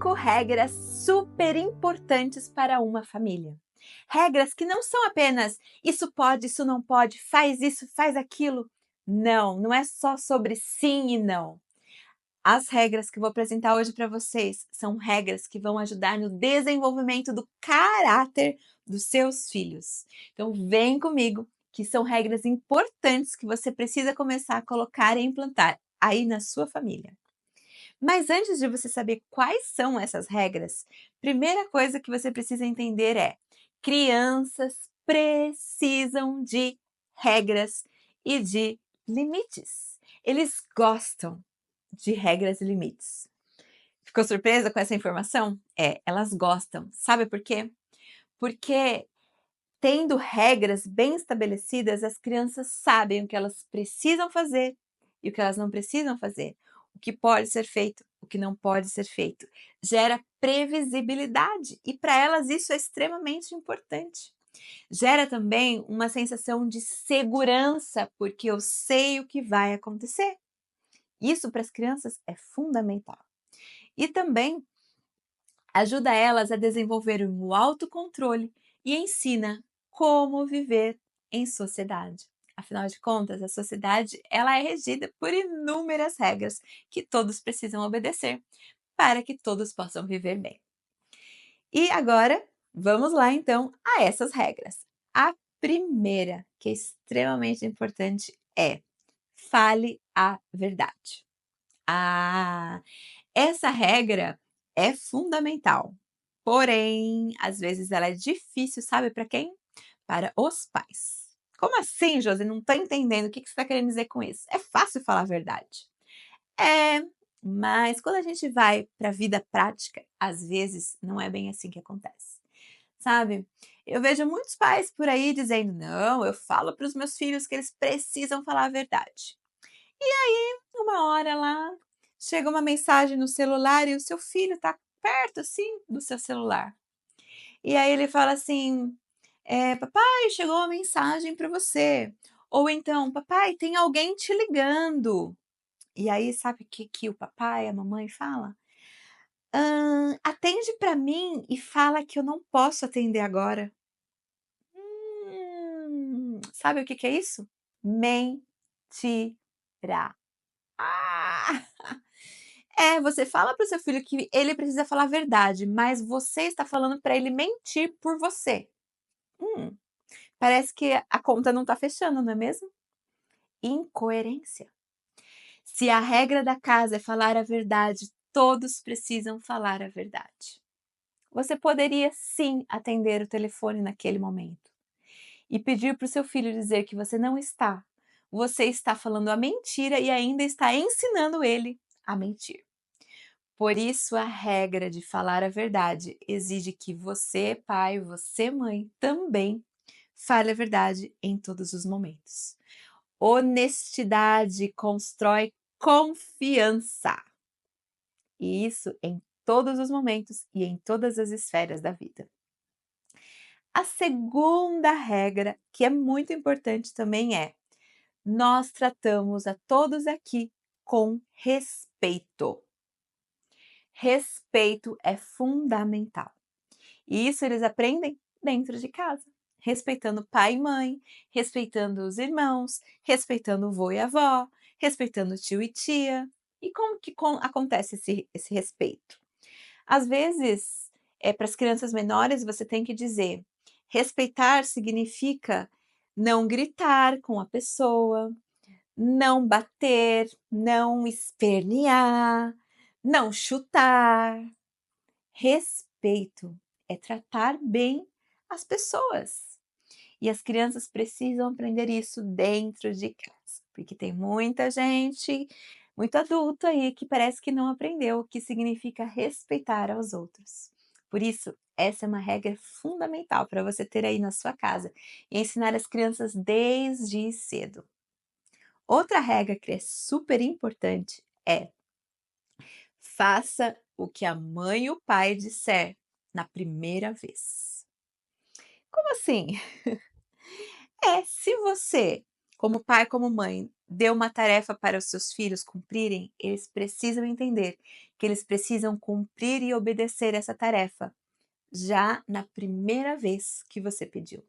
5 regras super importantes para uma família. Regras que não são apenas isso pode, isso não pode, faz isso, faz aquilo. Não, não é só sobre sim e não. As regras que eu vou apresentar hoje para vocês são regras que vão ajudar no desenvolvimento do caráter dos seus filhos. Então, vem comigo, que são regras importantes que você precisa começar a colocar e implantar aí na sua família. Mas antes de você saber quais são essas regras, primeira coisa que você precisa entender é: crianças precisam de regras e de limites. Eles gostam de regras e limites. Ficou surpresa com essa informação? Elas gostam. Sabe por quê? Porque tendo regras bem estabelecidas, as crianças sabem o que elas precisam fazer e o que elas não precisam fazer, o que pode ser feito, o que não pode ser feito. Gera previsibilidade e para elas isso é extremamente importante. Gera também uma sensação de segurança, porque eu sei o que vai acontecer. Isso para as crianças é fundamental. E também ajuda elas a desenvolver o autocontrole e ensina como viver em sociedade. Afinal de contas, a sociedade ela é regida por inúmeras regras que todos precisam obedecer para que todos possam viver bem. E agora, vamos lá então a essas regras. A primeira, que é extremamente importante, é: fale a verdade. Essa regra é fundamental, porém, às vezes ela é difícil, sabe para quem? Para os pais. Como assim, Josi? Não estou entendendo. O que você está querendo dizer com isso? É fácil falar a verdade. É, mas quando a gente vai para a vida prática, às vezes não é bem assim que acontece, sabe? Eu vejo muitos pais por aí dizendo: não, eu falo para os meus filhos que eles precisam falar a verdade. Uma hora lá, chega uma mensagem no celular e o seu filho está perto assim do seu celular. E aí ele fala assim: papai, chegou uma mensagem para você. Ou então, papai, tem alguém te ligando. E aí, sabe o que o papai, a mamãe fala? Atende para mim e fala que eu não posso atender agora. Sabe o que é isso? Mentira. Ah! Você fala para o seu filho que ele precisa falar a verdade, mas você está falando para ele mentir por você. Hum, Parece que a conta não está fechando, não é mesmo? Incoerência. Se a regra da casa é falar a verdade, todos precisam falar a verdade. Você poderia sim atender o telefone naquele momento e pedir para o seu filho dizer que você não está. Você está falando a mentira e ainda está ensinando ele a mentir. Por isso, a regra de falar a verdade exige que você, pai, você, mãe, também fale a verdade em todos os momentos. Honestidade constrói confiança. E isso em todos os momentos e em todas as esferas da vida. A segunda regra, que é muito importante também, é: nós tratamos a todos aqui com respeito. Respeito é fundamental. E isso eles aprendem dentro de casa, respeitando pai e mãe, respeitando os irmãos, respeitando o vô e a avó, respeitando o tio e tia. E como que acontece esse respeito? Às vezes, para as crianças menores, você tem que dizer: respeitar significa não gritar com a pessoa, não bater, não espernear, não chutar. Respeito é tratar bem as pessoas. E as crianças precisam aprender isso dentro de casa, porque tem muita gente, muito adulto aí que parece que não aprendeu o que significa respeitar aos outros. Por isso, essa é uma regra fundamental para você ter aí na sua casa e ensinar as crianças desde cedo. Outra regra que é super importante é: faça o que a mãe e o pai disser na primeira vez. Como assim? Se você como pai, como mãe, deu uma tarefa para os seus filhos cumprirem, eles precisam entender que eles precisam cumprir e obedecer essa tarefa já na primeira vez que você pediu.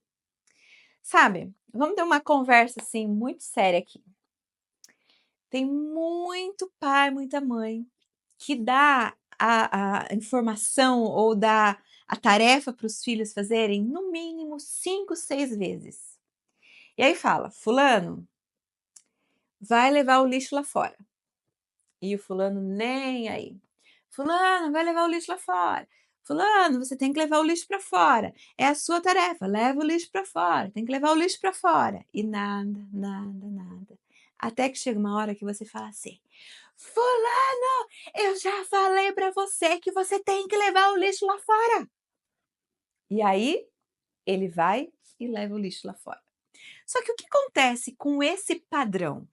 Sabe, vamos ter uma conversa assim muito séria aqui. Tem muito pai, muita mãe que dá a informação ou dá a tarefa para os filhos fazerem no mínimo 5, 6 vezes. E aí fala: "Fulano, vai levar o lixo lá fora". E o fulano nem aí. "Fulano, vai levar o lixo lá fora. Fulano, você tem que levar o lixo para fora. É a sua tarefa, leva o lixo para fora, tem que levar o lixo para fora". E nada, nada, nada. Até que chega uma hora que você fala assim: "Fulano, eu já falei para você que você tem que levar o lixo lá fora". E aí, ele vai e leva o lixo lá fora. Só que o que acontece com esse padrão?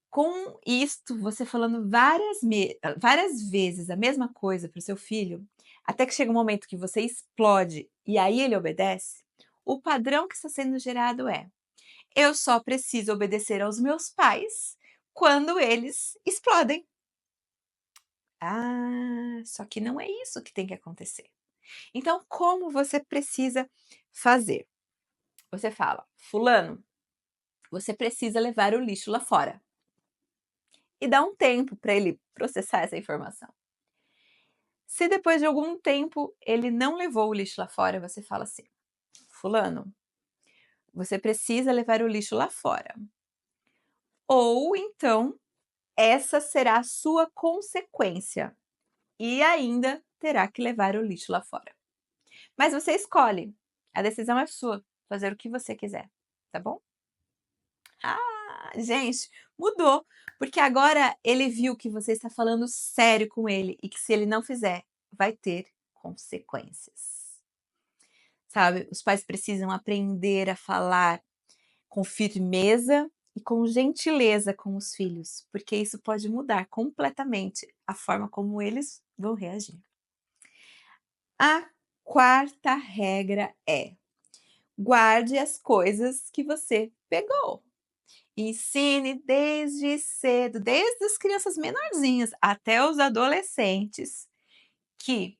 Com isto, você falando várias vezes a mesma coisa para o seu filho, até que chega um momento que você explode e aí ele obedece, o padrão que está sendo gerado é: "Eu só preciso obedecer aos meus pais quando eles explodem". Ah, só que não é isso que tem que acontecer. Então, como você precisa fazer? Você fala: "Fulano, você precisa levar o lixo lá fora". E dá um tempo para ele processar essa informação. Se depois de algum tempo ele não levou o lixo lá fora, você fala assim: "Fulano, você precisa levar o lixo lá fora. Ou então, essa será a sua consequência e ainda terá que levar o lixo lá fora. Mas você escolhe, a decisão é sua, fazer o que você quiser, tá bom?". Ah, gente, mudou, porque agora ele viu que você está falando sério com ele e que se ele não fizer, vai ter consequências. Sabe, os pais precisam aprender a falar com firmeza e com gentileza com os filhos, porque isso pode mudar completamente a forma como eles vão reagir. A quarta regra é: guarde as coisas que você pegou. Ensine desde cedo, desde as crianças menorzinhas até os adolescentes, que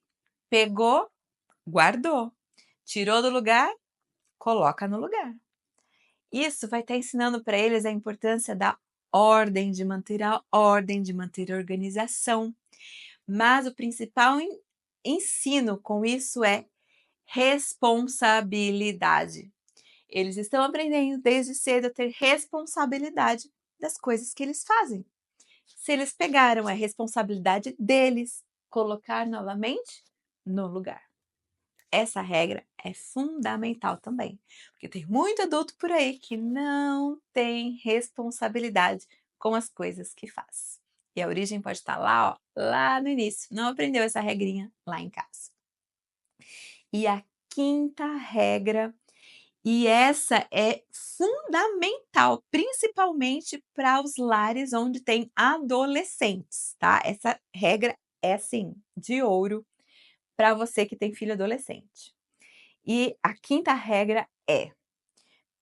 pegou, guardou, tirou do lugar, coloca no lugar. Isso vai estar ensinando para eles a importância da ordem, de manter a ordem, de manter a organização. Mas o principal ensino com isso é responsabilidade. Eles estão aprendendo desde cedo a ter responsabilidade das coisas que eles fazem. Se eles pegaram, é responsabilidade deles colocar novamente no lugar. Essa regra é fundamental também, porque tem muito adulto por aí que não tem responsabilidade com as coisas que faz. E a origem pode estar lá, ó, lá no início. Não aprendeu essa regrinha lá em casa. E a quinta regra, e essa é fundamental, principalmente para os lares onde tem adolescentes, tá? Essa regra é assim, de ouro para você que tem filho adolescente. E a quinta regra é: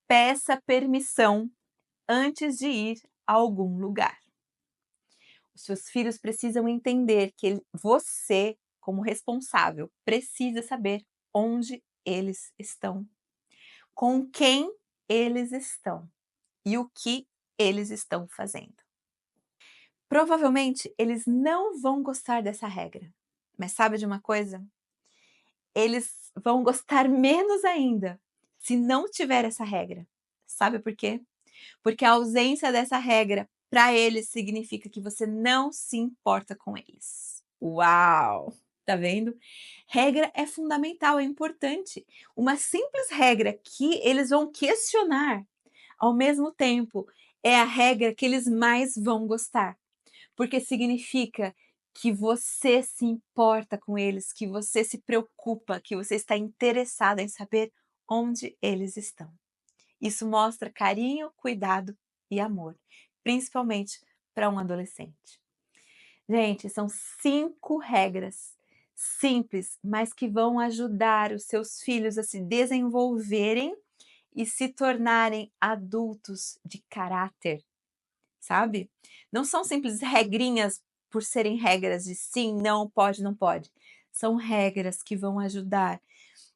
peça permissão antes de ir a algum lugar. Os seus filhos precisam entender que você, como responsável, precisa saber onde eles estão, com quem eles estão e o que eles estão fazendo. Provavelmente eles não vão gostar dessa regra, mas sabe de uma coisa? Eles vão gostar menos ainda se não tiver essa regra. Sabe por quê? Porque a ausência dessa regra para eles significa que você não se importa com eles. Uau! Tá vendo? Regra é fundamental, é importante. Uma simples regra que eles vão questionar, ao mesmo tempo, é a regra que eles mais vão gostar, porque significa que você se importa com eles, que você se preocupa, que você está interessada em saber onde eles estão. Isso mostra carinho, cuidado e amor, principalmente para um adolescente. Gente, são 5 regras simples, mas que vão ajudar os seus filhos a se desenvolverem e se tornarem adultos de caráter, sabe? Não são simples regrinhas por serem regras de sim, não, pode, não pode. São regras que vão ajudar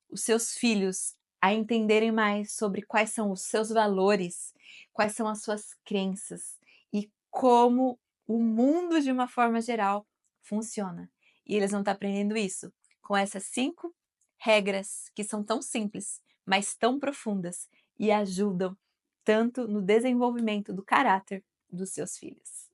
os seus filhos a entenderem mais sobre quais são os seus valores, quais são as suas crenças e como o mundo, de uma forma geral, funciona. E eles vão estar aprendendo isso com essas 5 regras que são tão simples, mas tão profundas e ajudam tanto no desenvolvimento do caráter dos seus filhos.